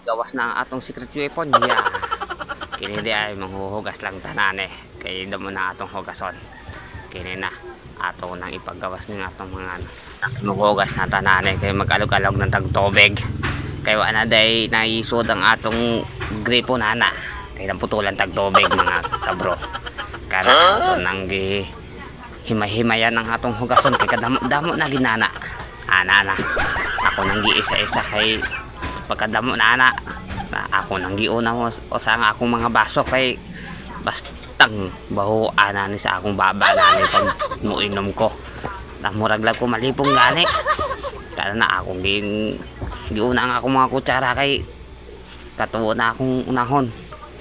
gawas na ang atong secret weapon ya. Kini di ay manghuhugas lang tanan eh. Kay damo na atong hugason. Kini na ato nang ipagawas ng atong mga maghuhugas na tanan eh. Kay mag-alog-alog ng tagtubig. Kay wala day naisod ang atong gripo nana. Kay namputulan tagtubig mga kabro. Kaya ato nang himay-himayan ang atong hugason kay kadamo-damo na ginana. Ana ako nang giisa-isa kay pagkadamo na ako nang giuna mo o sa akong mga baso kay bastang baho ana ni sa akong baba na pag muinom ko na murag lang ko malipong gani kaya na akong giuna ang akong mga kutsara kay katuo na akong unahon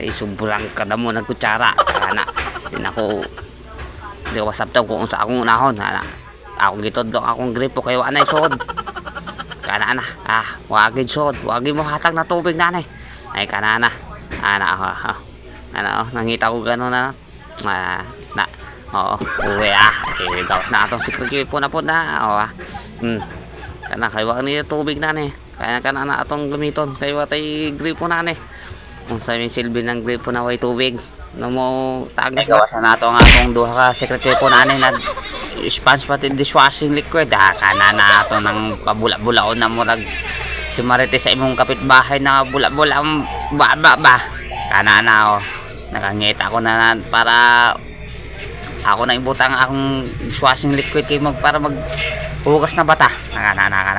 kay sobrang kadamo ng kutsara kaya na din ako di wasaptaw kung sa akong unahon ana akong gitodlong akong gripo kay wala na isod kana na wagid sod wagid mo hatag na tubig nanay ay kana na nangita ko gano'n na uwi gawas na atong secret weapon na kana kay wag ni tubig nanay kaya kana na atong gamiton kay watay gripo nanay kung sa may silbi ng gripo na way tubig no mo tagas gawas na nato ang atong duha ka secret weapon nanay na sponge pati dishwashing liquid kana na ato ng pabula-bulaon na murag si Marites sa imong kapitbahay na bula-bula ang baba kana na nakangita ako na para ako na ibutang akong dishwashing liquid kay para maghugas na bata kana na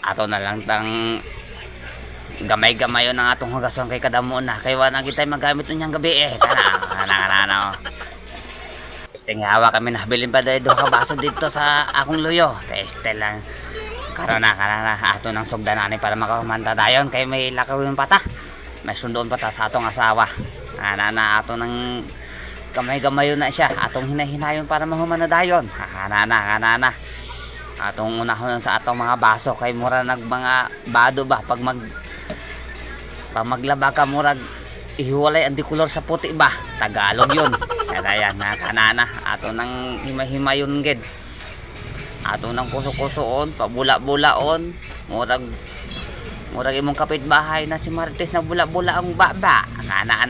ato na lang tang gamay-gamay yun ang atong hugason kay kadamo na kay wala kita magamit unyang gabi kana tingawa kami nabilin pa dahil doon kabaso dito sa akong luyo teste lang karon na ato ng sugdanan para makakumanta dayon kay may lakaw yung pata may sundoon pata sa atong asawa na ato ng gamay-gamay na siya atong hinahinayon para mahuman na dayon na atong unahon sa atong mga baso kay mura nag mga bado ba pag maglaba ka murag ihiwalay ang dikulor sa puti ba Tagalog yun kaya yan kanana ato nang himay-himayon gid ato nang kuso-kusoon pabula-bulaon murag imong kapitbahay na si Marites na bula-bula ang baba kana